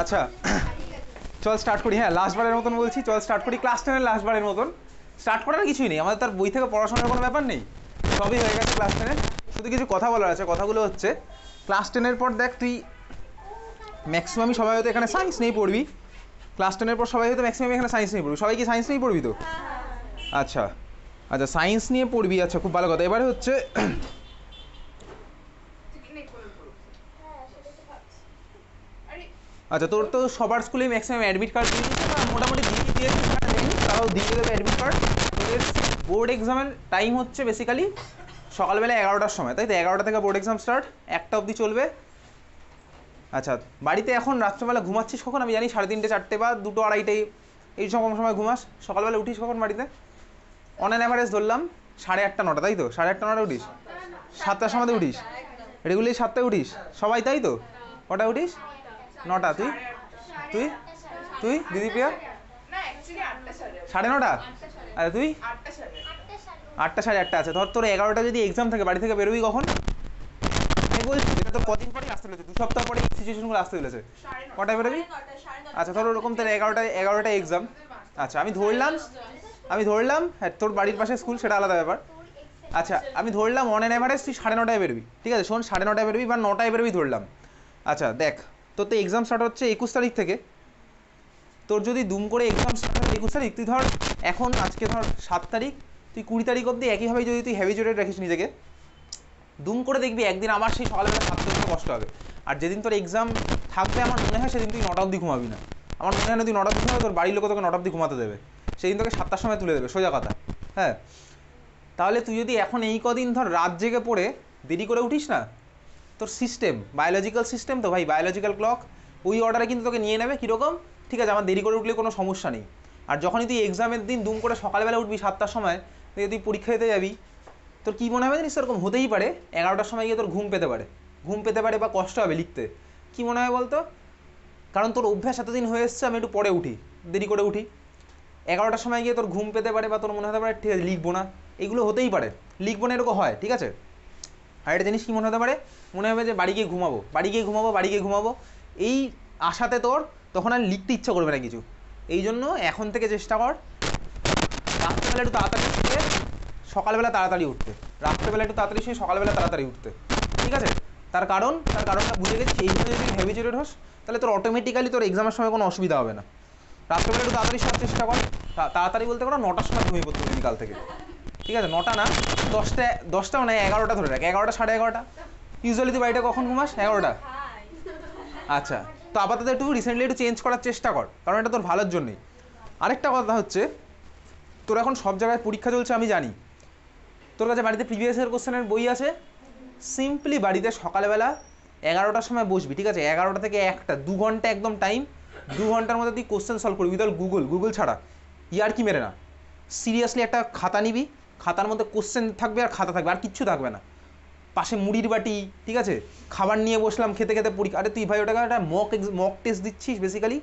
আচ্ছা চল স্টার্ট করি। হ্যাঁ লাস্টবারের মতন বলছি, চল স্টার্ট করি। ক্লাস 10-এর লাস্টবারের মতন স্টার্ট করার কিছুই নেই, আমাদের তার বই থেকে পড়াশোনার কোনো ব্যাপার নেই, সবই হয়ে গেছে ক্লাস 10-এর। শুধু কিছু কথা বলার আছে, কথাগুলো হচ্ছে ক্লাস 10-এর পর দেখ তুই ম্যাক্সিমামই সবাই হয়তো এখানে সায়েন্স নিয়েই পড়বি। ক্লাস 10-এর পর সবাই হয়তো ম্যাক্সিমাম এখানে সায়েন্স নিয়ে পড়বি। সবাই কি সায়েন্স নিয়েই পড়বি তো? আচ্ছা আচ্ছা সায়েন্স নিয়ে পড়বি, আচ্ছা খুব ভালো কথা। এবারে হচ্ছে আচ্ছা তোর তো সবার স্কুলেই ম্যাক্সিমাম অ্যাডমিট কার্ড দিয়ে দিচ্ছে, বা মোটামুটি দিয়ে দিয়েছে, তাও দিয়ে দেবে অ্যাডমিট কার্ড। তোদের বোর্ড এক্সামের টাইম হচ্ছে বেসিক্যালি সকালবেলা 11টার সময়, তাই তো? 11টা থেকে বোর্ড এক্সাম স্টার্ট, 1টা অবধি চলবে। আচ্ছা বাড়িতে এখন রাত্রেবেলা ঘুমাচ্ছিস কখন? আমি জানি 3:30 4টে বা 2টো 2:30 এই সময় ঘুমাস। সকালবেলা উঠিস কখন বাড়িতে? অন অ্যান অ্যাভারেজ ধরলাম 8:30 9টা, তাই তো? 8:30 9টায় উঠিস? 7টার সময় উঠিস? রেগুলারলি 7টায় উঠিস সবাই, তাই তো? কটায় উঠিস? 9টা। তুই তুই তুই দিদি প্রিয়া? 9:30। আচ্ছা তুই? 8টা 8:30। আচ্ছা ধর তোর 11টা যদি এক্সাম থাকে, বাড়ি থেকে বেরোবি কখন? আমি বলছি এটা তোর কদিন পরেই আসতে চলেছে, 2 সপ্তাহ পরে এই সিচুয়েশনগুলো আসতে চলেছে। কটায় বেরোবি? আচ্ছা ধর ওরকম তোর 11টা এক্সাম। আচ্ছা আমি ধরলাম হ্যাঁ তোর বাড়ির পাশে স্কুল, সেটা আলাদা ব্যাপার। আচ্ছা আমি ধরলাম অন অ্যান অ্যাভারেজ তুই 9:30টায় বেরোবি, ঠিক আছে? শোন 9:30টায় বেরোবি বা 9টায় বেরোবি ধরলাম। আচ্ছা দেখ তোর তো এক্সাম স্টার্ট হচ্ছে 21 তারিখ থেকে। তোর যদি দুম করে এক্সাম স্টার্ট হয় 21 তারিখ, তুই ধর এখন আজকে ধর 7 তারিখ, তুই 20 তারিখ অবধি একইভাবে যদি তুই হ্যাবিচুয়েটেড রাখিস নিজেকে, দুম করে দেখবি একদিন আবার সেই সকালবেলা 7টার জন্য কষ্ট হবে। আর যেদিন তোর এক্সাম থাকবে আমার মনে হয় সেদিন তুই 9টা অবধি ঘুমাবি না। আমার মনে হয় না তুই 9টা অবধি ঘুমাবে, তোর বাড়ির লোক তোকে 9টা অবধি ঘুমাতে দেবে, সেদিন তোকে 7টার সময় তুলে দেবে, সোজা কথা। হ্যাঁ তাহলে তুই যদি এখন এই কদিন ধর রাত জেগে পড়ে দেরি করে উঠিস না, তোর সিস্টেম বায়োলজিক্যাল সিস্টেম তো ভাই, বায়োলজিক্যাল ক্লক ওই অর্ডারে কিন্তু তোকে নিয়ে নেবে। কীরকম? ঠিক আছে আমার দেরি করে উঠলে কোনো সমস্যা নেই। আর যখনই তুই এক্সামের দিন দুম করে সকালবেলা উঠবি 7টার সময়, তুই পরীক্ষা দিতে যাবি, তোর কী মনে হবে জানিস? এরকম হতেই পারে 11টার সময় গিয়ে তোর ঘুম পেতে পারে বা কষ্ট হবে লিখতে। কী মনে হয় বলতো? কারণ তোর অভ্যাস এতদিন হয়ে এসছে আমি একটু পরে উঠি, দেরি করে উঠি, 11টার সময় গিয়ে তোর ঘুম পেতে পারে বা তোর মনে হতে পারে ঠিক আছে লিখবো না, এগুলো হতেই পারে। লিখবো না এরকম হয়, ঠিক আছে? আর একটা জিনিস কী মনে হতে পারে? মনে হবে যে বাড়ি গিয়ে ঘুমাবো, এই আশাতে তোর তখন আর লিখতে ইচ্ছা করবে না কিছু। এই জন্য এখন থেকে চেষ্টা কর রাত্রেবেলা একটু তাড়াতাড়ি শুয়ে সকালবেলা তাড়াতাড়ি উঠতে, রাত্রেবেলা একটু তাড়াতাড়ি শুয়ে সকালবেলা তাড়াতাড়ি উঠতে, ঠিক আছে? তার কারণটা বুঝে গেছি। এইভাবে যদি হ্যাবিচুয়েটেড হোস তাহলে তোর অটোমেটিক্যালি তোর এক্সামের সময় কোনো অসুবিধা হবে না। রাত্রেবেলা একটু তাড়াতাড়ি শোয়ার চেষ্টা কর, তাড়াতাড়ি বলতে পারো 9টার সময় ঘুমিয়ে পড়তে হবে কাল থেকে, ঠিক আছে? 9টা না 10টাও নয়, 11টা ধরে রাখ, 11টা 11:30। ইউজুয়ালি তুই বাড়িটা কখন ঘুমাস? 11টা। আচ্ছা তো আপাতত একটু রিসেন্টলি একটু চেঞ্জ করার চেষ্টা কর, কারণ এটা তোর ভালোর জন্যই। আরেকটা কথা হচ্ছে তোর এখন সব জায়গায় পরীক্ষা চলছে আমি জানি, তোর কাছে বাড়িতে প্রিভিয়াস ইয়ার কোশ্চেনের বই আছে। সিম্পলি বাড়িতে সকালবেলা 11টার সময় বসবি, ঠিক আছে? 11টা থেকে 1টা 2 ঘন্টা একদম টাইম, 2 ঘন্টার মধ্যে তুই কোশ্চেন সলভ করবি উইদাউট গুগল ছাড়া। ইয়ার কি মেরে না, সিরিয়াসলি একটা খাতা নিবি, খাতার মধ্যে কোশ্চেন থাকবে আর খাতা থাকবে, আর কিচ্ছু থাকবে না। পাশে মুড়ির বাটি, ঠিক আছে? খাবার নিয়ে বসলাম, খেতে খেতে পরীক্ষা। আরে তুই ভাই ওটাকে একটা মক টেস্ট দিচ্ছিস, বেসিক্যালি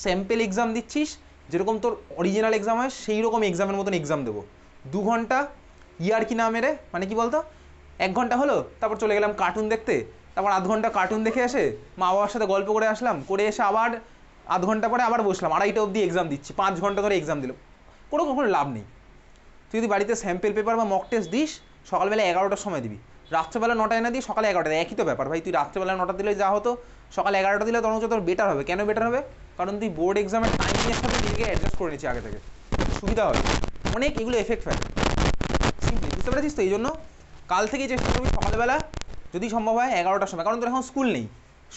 স্যাম্পেল এক্সাম দিচ্ছিস, যেরকম তোর অরিজিনাল এক্সাম হয় সেই রকম এক্সামের মতন এক্সাম দেবো। 2 ঘন্টা ইয়ার কি না মেরে, মানে কি বলতো, 1 ঘন্টা হলো, তারপর চলে গেলাম কার্টুন দেখতে, তারপর আধ ঘন্টা কার্টুন দেখে এসে মা বাবার সাথে গল্প করে আসলাম, করে এসে আবার আধ ঘন্টা পরে আবার বসলাম, 2:30 অবধি এক্সাম দিচ্ছি, 5 ঘন্টা ধরে এক্সাম দিল, কোনো লাভ নেই। তুই যদি বাড়িতে স্যাম্পেল পেপার বা মক টেস্ট দিস, সকালবেলা 11টার সময় দিবি, রাত্রেবেলা 9টায় না দিয়ে সকালে 11টায়, একই তো ব্যাপার ভাই। তুই রাত্রেবেলা 9টা দিলে যা হতো, সকালে 11টা দিলে তখন তোর বেটার হবে। কেন বেটার হবে? কারণ তুই বোর্ড এক্সামের টাইমিংয়ের সাথে নিজেকে অ্যাডজাস্ট করে নিচ্ছি আগে থেকে, সুবিধা হবে অনেক, এগুলো এফেক্ট ফেলে সিম্পলি, বুঝতে পেরেছিস তো? এই জন্য কাল থেকেই চেষ্টা করবি সকালবেলা যদি সম্ভব হয় 11টার সময়, কারণ তোর এখন স্কুল নেই,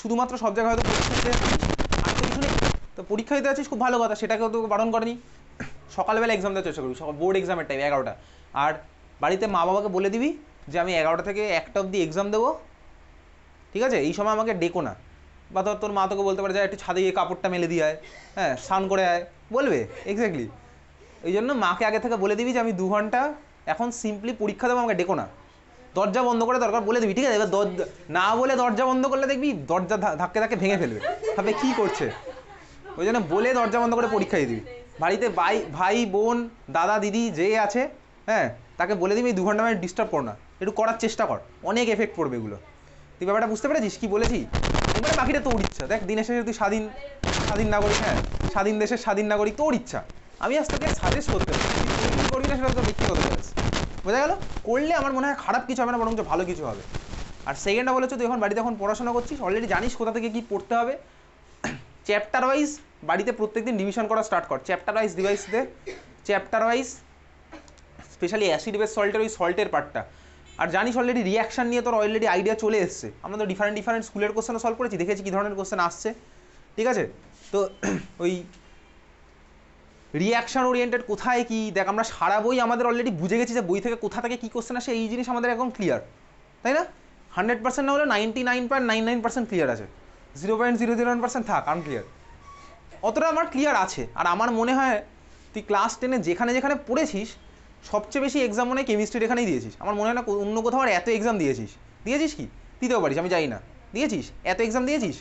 শুধুমাত্র সব জায়গায় হয়তো পরীক্ষা দিতে আসছিস, আর তো কিছু নেই। তো পরীক্ষা দিতে আছিস খুব ভালো কথা, সেটাকেও তো বারণ করেনি। সকালবেলা এক্সাম দেওয়ার চেষ্টা করবি, বোর্ড এক্সামের টাইম 11টা। আর বাড়িতে মা বাবাকে বলে দিবি যে আমি 11টা থেকে 1টা অবধি এক্সাম দেবো, ঠিক আছে? এই সময় আমাকে ডেকো না। বা তোর মা তোকে বলতে পারে যে একটু ছাদে গিয়ে কাপড়টা মেলে দিয়ে আয়, হ্যাঁ স্নান করে আয়, বলবে এক্স্যাক্টলি। এই জন্য মাকে আগে থেকে বলে দিবি যে আমি 2 ঘন্টা এখন সিম্পলি পরীক্ষা দেবো, আমাকে ডেকো না। দরজা বন্ধ করে দরকার বলে দিবি, ঠিক আছে? এবার না বলে দরজা বন্ধ করলে দেখবি দরজা ধাক্কে ভেঙে ফেলবে, ভাবে কী করছে। ওই জন্য বলে দরজা বন্ধ করে পরীক্ষা দিয়ে দিবি। বাড়িতে ভাই বোন দাদা দিদি যে আছে, হ্যাঁ তাকে বলে দিবি 2 ঘন্টা মানে ডিস্টার্ব কর না, একটু করার চেষ্টা কর, অনেক এফেক্ট পড়বে এগুলো। তুই ব্যাপারটা বুঝতে পেরেছিস কী বলেছি? একবারে বাকিটা তোর ইচ্ছা। দেখ দিনের শেষে তুই স্বাধীন নাগরিক, হ্যাঁ স্বাধীন দেশের স্বাধীন নাগরিক, তোর ইচ্ছা। আমি আজ তোকে সাজেস্ট করতে পারি, তুই করবি না সেটা তো ব্যক্তিগত ব্যাপার, বোঝা গেল? করলে আমার মনে হয় খারাপ কিছু হবে না, বরং ভালো কিছু হবে। আর সেকেন্ডটা বলেছো তুই এখন বাড়িতে এখন পড়াশোনা করছিস, অলরেডি জানিস কোথা থেকে কী পড়তে হবে। চ্যাপ্টার ওয়াইজ বাড়িতে প্রত্যেকদিন রিভিশন করা স্টার্ট কর, চ্যাপ্টার ওয়াইজ ডিভাইস দে, chapter wise specially acid base সল্টের ওই সল্টের পার্টটা। আর জানিস অলরেডি রিয়াকশান নিয়ে তোর অলরেডি আইডিয়া চলে এসছে, আমরা তো ডিফারেন্ট স্কুলের কোশ্চেনও সলভ করেছি, দেখেছি কী ধরনের কোশ্চেন আসছে, ঠিক আছে? তো ওই রিয়াকশান ওরিয়েন্টেড কোথায় কি দেখ, আমরা সারা বই আমাদের অলরেডি বুঝে গেছি যে বই থেকে কোথা থেকে কী কোশ্চেন আসে, এই জিনিস আমাদের একদম ক্লিয়ার, তাই না? 100% না হলে 99.99% ক্লিয়ার আছে, 0.001% থাক আনক্লিয়ার, অতটা আমার ক্লিয়ার আছে। আর আমার মনে হয় তুই ক্লাস 10-এ যেখানে যেখানে পড়েছিস সবচেয়ে বেশি এক্সাম মনে হয় কেমিস্ট্রির এখানেই দিয়েছিস, আমার মনে হয় না অন্য কোথাও আর এত এক্সাম দিয়েছিস কি দিতেও পারিস, আমি জানি না, দিয়েছিস এত এক্সাম দিয়েছিস।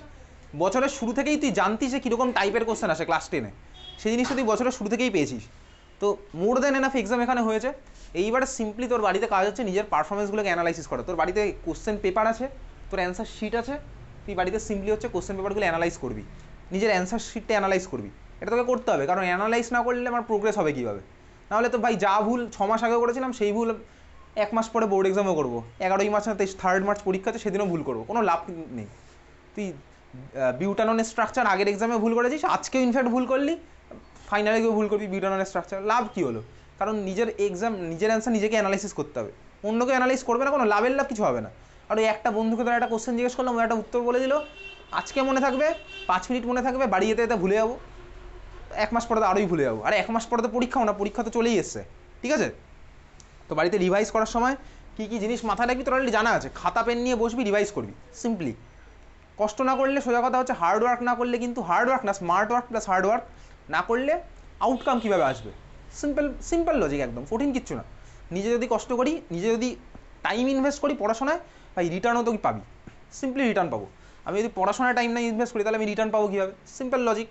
বছরের শুরু থেকেই তুই জানতিস যে কীরকম টাইপের কোশ্চেন আসে ক্লাস 10-এ, সেই জিনিসটা তুই বছরের শুরু থেকেই পেয়েছিস। তো মোর দ্যান এনাফ এক্সাম এখানে হয়েছে। এইবারে সিম্পলি তোর বাড়িতে কাজ হচ্ছে নিজের পারফরমেন্সগুলোকে অ্যানালাইসিস করা। তোর বাড়িতে কোশ্চেন পেপার আছে, তোর অ্যান্সার শিট আছে, তুই বাড়িতে সিম্পলি হচ্ছে কোশ্চেন পেপারগুলো অ্যানালাইজ করবি, নিজের অ্যান্সার শিটটা অ্যানালাইজ করবি। এটা তোকে করতে হবে, কারণ অ্যানালাইজ না করলে আমার প্রোগ্রেস হবে কীভাবে? নাহলে তো ভাই যা ভুল 6 মাস আগে করেছিলাম সেই ভুল 1 মাস পরে বোর্ড এক্সামও করবো, 11ই মার্চ না 3rd মার্চ পরীক্ষা আছে সেদিনও ভুল করবো, কোনো লাভ নেই। তুই বিউটাননের স্ট্রাকচার আগের এক্সামে ভুল করেছিস, আজকেও ইনফ্যাক্ট ভুল করলি, ফাইনালে গিয়ে ভুল করবি বিউটাননের স্ট্রাকচার, লাভ কী হলো? কারণ নিজের এক্সাম নিজের অ্যান্সার নিজেকে অ্যানালাইসিস করতে হবে, অন্যকে অ্যানালাইজ করবে না, কোনো লাভ কিছু হবে না। আর ওই একটা বন্ধুকে ধর একটা কোশ্চেন জিজ্ঞেস করলাম, ও একটা উত্তর বলে দিল, আজকে মনে থাকবে 5 মিনিট মনে থাকবে, বাড়ি যেতে যেতে ভুলে যাবো, 1 মাস পরে তো আরোই ভুলে যাবো। আর 1 মাস পরে তো পরীক্ষাও না, পরীক্ষা তো চলেই এসছে, ঠিক আছে? তো বাড়িতে রিভাইজ করার সময় কী কী জিনিস মাথায় রাখবি তোর অলরেডি জানা আছে, খাতা পেন নিয়ে বসবি, রিভাইজ করবি সিম্পলি। কষ্ট না করলে, সোজা কথা হচ্ছে হার্ড ওয়ার্ক না করলে, কিন্তু হার্ড ওয়ার্ক না smart work plus hard work না করলে আউটকাম কীভাবে আসবে? সিম্পল লজিক, একদম কঠিন কিচ্ছু না। নিজে যদি কষ্ট করি, নিজে যদি টাইম ইনভেস্ট করি পড়াশোনায়, ভাই রিটার্নও তো পাবি, সিম্পলি রিটার্ন পাবো। আমি যদি পড়াশোনায় টাইম না ইনভেস্ট করি তাহলে আমি রিটার্ন পাবো কীভাবে? Simple logic.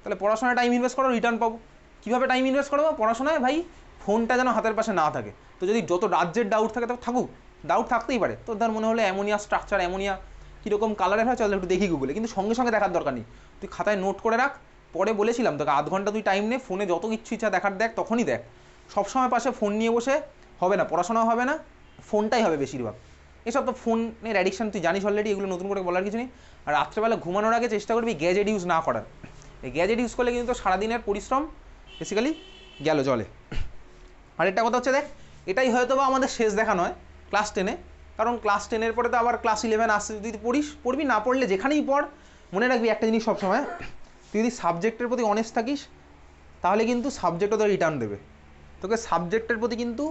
তাহলে পড়াশোনায় টাইম ইনভেস্ট করো, রিটার্ন পাবো। কীভাবে টাইম ইনভেস্ট করবো? পড়াশোনায় ভাই ফোনটা যেন হাতের পাশে না থাকে। তো যদি যত রাজ্যের ডাউট থাকে তো থাকুক, ডাউট থাকতেই পারে, তো ধর মনে হলো অ্যামোনিয়া স্ট্রাকচার, অ্যামোনিয়া কীরকম কালারের হয়, চল একটু দেখি গুগলে, কিন্তু সঙ্গে সঙ্গে দেখার দরকার নেই, তুই খাতায় নোট করে রাখ। পরে বলেছিলাম তোকে 1/2 ঘন্টা তুই টাইম নে, ফোনে যত ইচ্ছু ইচ্ছা দেখার দেখ, তখনই দেখ। সবসময় পাশে ফোন নিয়ে বসে হবে না, পড়াশোনাও হবে না, ফোনটাই হবে বেশিরভাগ। এসব তো ফোনের অ্যাডিকশান তুই জানিস অলরেডি, এগুলো নতুন করে বলার কিছু নেই। আর রাত্রেবেলা ঘুমানোর আগে চেষ্টা করবি গ্যাজেট ইউজ না করার। এই গ্যাজেট ইউজ করলে কিন্তু সারাদিনের পরিশ্রম বেসিক্যালি গেল জলে। আরেকটা কথা হচ্ছে দেখ, এটাই হয়তো বা আমাদের শেষ দেখা নয় ক্লাস 10-এ, কারণ ক্লাস 10-এর পরে তো আবার ক্লাস 11 আসছে, যদি পড়বি, না পড়লে যেখানেই পড়, মনে রাখবি একটা জিনিস সবসময়, তুই যদি সাবজেক্টের প্রতি অনেস্ট থাকিস তাহলে কিন্তু সাবজেক্টও তোকে রিটার্ন দেবে। তোকে সাবজেক্টের প্রতি কিন্তু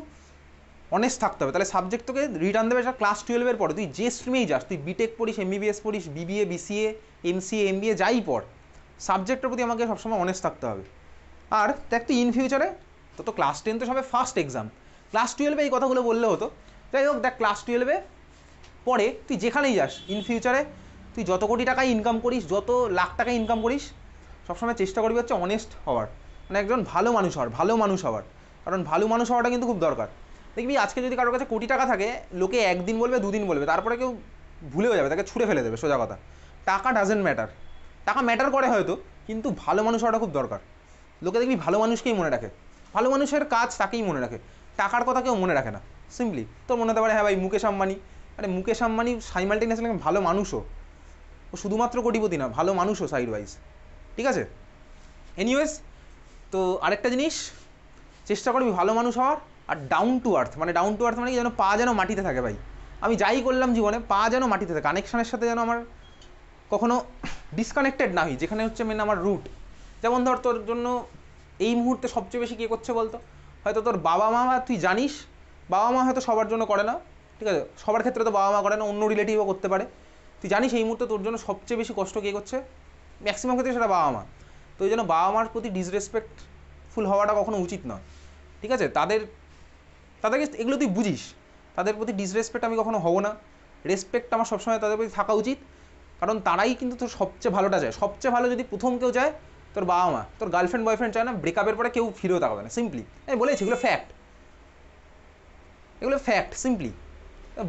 অনেস্ট থাকতে হবে, তাহলে সাবজেক্ট তোকে রিটার্ন দেবে। সেটা ক্লাস 12-এর পরে তুই যে স্ট্রিমেই যাস, তুই বিটেক পড়িস, এমবিবিএস পড়িস, বিবিএ, বিসিএ, এমসিএ, এমবিএ যাই পড়, সাবজেক্টের প্রতি আমাকে সবসময় অনেস্ট থাকতে হবে। আর দেখ তুই ইন ফিউচারে তো ক্লাস 10 তো সবে ফার্স্ট এক্সাম, ক্লাস 12-এ এই কথাগুলো বললে হতো, যাই হোক দেখ ক্লাস 12-এ পরে তুই যেখানেই যাস ইন ফিউচারে, তুই যত কোটি টাকায় ইনকাম করিস, যত লাখ টাকায় ইনকাম করিস, সবসময় চেষ্টা করবি হচ্ছে অনেস্ট হওয়ার, মানে একজন ভালো মানুষ হওয়ার, কারণ ভালো মানুষ হওয়াটা কিন্তু খুব দরকার। দেখবি আজকে যদি কারোর কাছে কোটি টাকা থাকে, লোকে 1 দিন বলবে, 2 দিন বলবে, তারপরে কেউ ভুলেও যাবে, তাকে ছুঁড়ে ফেলে দেবে, সোজা কথা। টাকা ডাজেন্ট ম্যাটার, টাকা ম্যাটার করে হয়তো, কিন্তু ভালো মানুষ হওয়াটা খুব দরকার। লোকে দেখবি ভালো মানুষকেই মনে রাখে, ভালো মানুষের কাজ তাকেই মনে রাখে, টাকার কথা কেউ মনে রাখে না। সিম্পলি তোর মনে হতে পারে হ্যাঁ ভাই মুকেশ আম্বানি, আরে মুকেশ আম্বানি সাইমালটেনিয়াসলি ভালো মানুষও, ও শুধুমাত্র কোটিপতি না, ভালো মানুষও সাইড ওয়াইজ, ঠিক আছে? এনিওয়েজ, তো আরেকটা জিনিস, চেষ্টা করবি ভালো মানুষ হওয়ার, আর ডাউন টু আর্থ মানে কি, যেন পা যেন মাটিতে থাকে ভাই। আমি যাই করলাম জীবনে পা যেন মাটিতে থাকে, কানেকশানের সাথে যেন আমার কখনো ডিসকানেক্টেড না হই, যেখানে হচ্ছে মেন আমার রুট। যেমন ধর তোর জন্য এই মুহূর্তে সবচেয়ে বেশি কে করছে বলতো, হয়তো তোর বাবা মা, বা তুই জানিস বাবা মা হয়তো সবার জন্য করে না, ঠিক আছে, সবার ক্ষেত্রে তো বাবা মা করে না, অন্য রিলেটিভও করতে পারে। তুই জানিস এই মুহূর্তে তোর জন্য সবচেয়ে বেশি কষ্ট কে করছে, ম্যাক্সিমাম ক্ষেত্রে সেটা বাবা মা। তো ওই জন্য বাবা মার প্রতি ডিসরেসপেক্টফুল হওয়াটা কখনো উচিত নয়, ঠিক আছে? তাদেরকে এগুলো তুই বুঝিস, তাদের প্রতি ডিসরেসপেক্ট আমি কখনো হবো না, রেসপেক্ট আমার সবসময় তাদের প্রতি থাকা উচিত, কারণ তারাই কিন্তু তোর সবচেয়ে ভালোটা চায়। সবচেয়ে ভালো যদি প্রথম কেউ চায় তোর বাবা মা, তোর গার্লফ্রেন্ড বয়ফ্রেন্ড চায় না, ব্রেকআপের পরে কেউ ফিরেও তাকাবে না, সিম্পলি। আমি বলেছি এগুলো ফ্যাক্ট, সিম্পলি।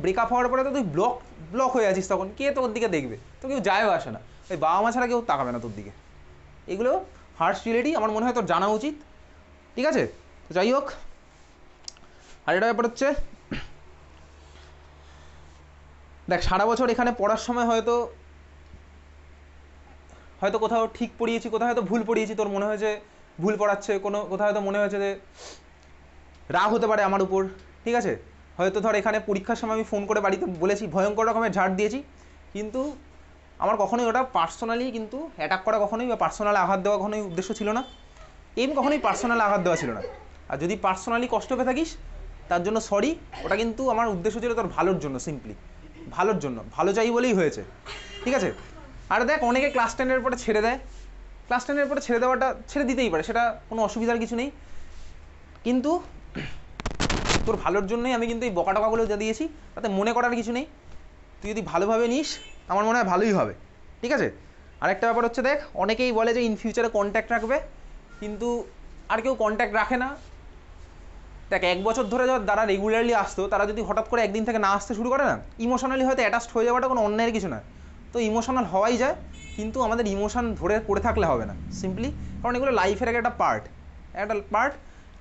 ব্রেকআপ হওয়ার পরে তো তুই ব্লক ব্লক হয়ে আছিস, তখন কে তোর দিকে দেখবে? তো কেউ যায়ও আসে না, ওই বাবা মা ছাড়া কেউ তাকাবে না তোর দিকে। এগুলো হার্শ রিয়েলিটি আমার মনে হয় তোর জানা উচিত, ঠিক আছে? তো যাই হোক, আর এটা ব্যাপার হচ্ছে দেখ, সারা বছর এখানে পড়ার সময় হয়তো হয়তো কোথাও ঠিক পড়িয়েছি, কোথাও হয়তো ভুল পড়িয়েছি, তোর মনে হয়েছে ভুল পড়াচ্ছে, কোনো কোথাও হয়তো মনে হয়েছে যে রাগ হতে পারে আমার উপর, ঠিক আছে? হয়তো ধর এখানে পরীক্ষার সময় আমি ফোন করে বাড়িতে বলেছি, ভয়ঙ্কর রকমের ঝাড় দিয়েছি, কিন্তু আমার কখনোই ওটা পার্সোনালি কিন্তু অ্যাটাক করা কখনোই বা পার্সোনালি আঘাত দেওয়া কখনোই উদ্দেশ্য ছিল না। এম কখনোই পার্সোনালি আঘাত দেওয়া ছিল না। আর যদি পার্সোনালি কষ্ট পেয়ে থাকিস তার জন্য সরি, ওটা কিন্তু আমার উদ্দেশ্য ছিল তোর ভালোর জন্য, সিম্পলি ভালোর জন্য, ভালো চাই বলেই হয়েছে, ঠিক আছে? আর দেখ, অনেকে ক্লাস 10-এর পরে ছেড়ে দেয়, ক্লাস 10-এর পরে ছেড়ে দেওয়াটা ছেড়ে দিতেই পারে, সেটা কোনো অসুবিধার কিছু নেই, কিন্তু তোর ভালোর জন্যই আমি কিন্তু এই বকা টকাগুলো যা দিয়েছি, তাতে মনে করার কিছু নেই। তুই যদি ভালোভাবে নিস আমার মনে হয় ভালোই হবে, ঠিক আছে? আরেকটা ব্যাপার হচ্ছে দেখ, অনেকেই বলে যে ইন ফিউচারে কন্ট্যাক্ট রাখবে, কিন্তু আর কেউ কন্ট্যাক্ট রাখে না। দেখ, 1 বছর ধরে যারা রেগুলারলি আসতো, তারা যদি হঠাৎ করে একদিন থেকে না আসতে শুরু করে না, ইমোশনালি হয়তো অ্যাটাচড হয়ে যাওয়াটা কোনো অন্যায়ের কিছু না। তো ইমোশনাল হওয়াই যায়, কিন্তু আমাদের ইমোশন ধরে পড়ে থাকলে হবে না, সিম্পলি। কারণ এগুলো লাইফের একটা পার্ট,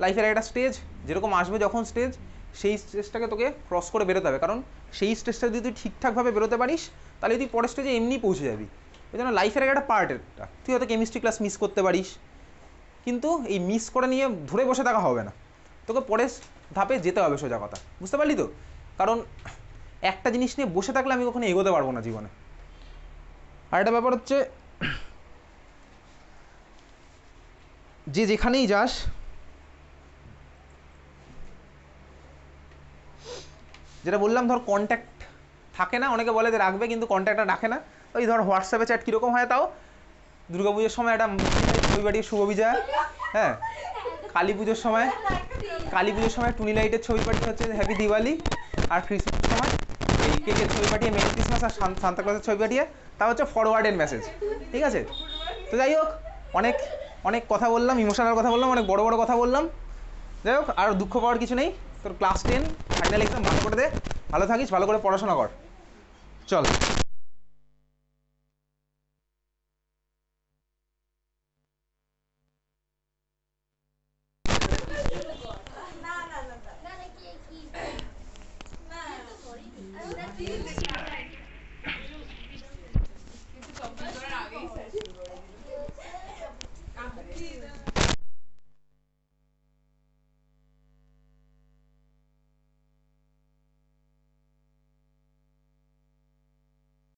লাইফের একটা স্টেজ, যেরকম আসবে যখন স্টেজ, সেই স্টেজটাকে তোকে ক্রস করে বেরোতে হবে। কারণ সেই স্টেজটা যদি তুই ঠিকঠাকভাবে বেরোতে পারিস, তাহলে তুই পরের স্টেজে এমনি পৌঁছে যাবি। ওই জন্য লাইফের একটা পার্ট এটা। তুই হয়তো কেমিস্ট্রি ক্লাস মিস করতে পারিস, কিন্তু এই মিস করে নিয়ে ধরে বসে থাকা হবে না, তোকে পরের ধাপে যেতে হবে, সোজা কথা, বুঝতে পারলি তো? কারণ একটা জিনিস নিয়ে বসে থাকলে আমি কখনো এগোতে পারবো না জীবনে। আর একটা ব্যাপার হচ্ছে, যে যেখানেই যাস, যেটা বললাম, ধর কন্ট্যাক্ট থাকে না, অনেকে বলে যে রাখবে, কিন্তু কন্ট্যাক্টটা রাখে না। ওই ধর হোয়াটসঅ্যাপে চ্যাট কীরকম হয়, তাও দুর্গাপুজোর সময় একটা ছবি পাঠিয়ে শুভ বিজয়া, হ্যাঁ, কালী পুজোর সময় টুনি লাইটের ছবি পাঠিয়ে হচ্ছে হ্যাপি দিওয়ালি, আর ক্রিসমাসের সময় এই কেকের ছবি পাঠিয়ে মেরি ক্রিসমাস, আর সান্তা ক্লজের ছবি পাঠিয়ে, তা হচ্ছে ফরওয়ার্ডেড মেসেজ, ঠিক আছে? তো যাই হোক, অনেক অনেক কথা বললাম, ইমোশনাল কথা বললাম, অনেক বড় বড় কথা বললাম। যাই হোক, আর দুঃখ পাওয়ার কিছু নেই। তোর ক্লাস 10 ফাইনাল এক্সাম ভালো করে দে, ভালো থাকিস, ভালো করে পড়াশোনা কর, চল। না না না না না কি না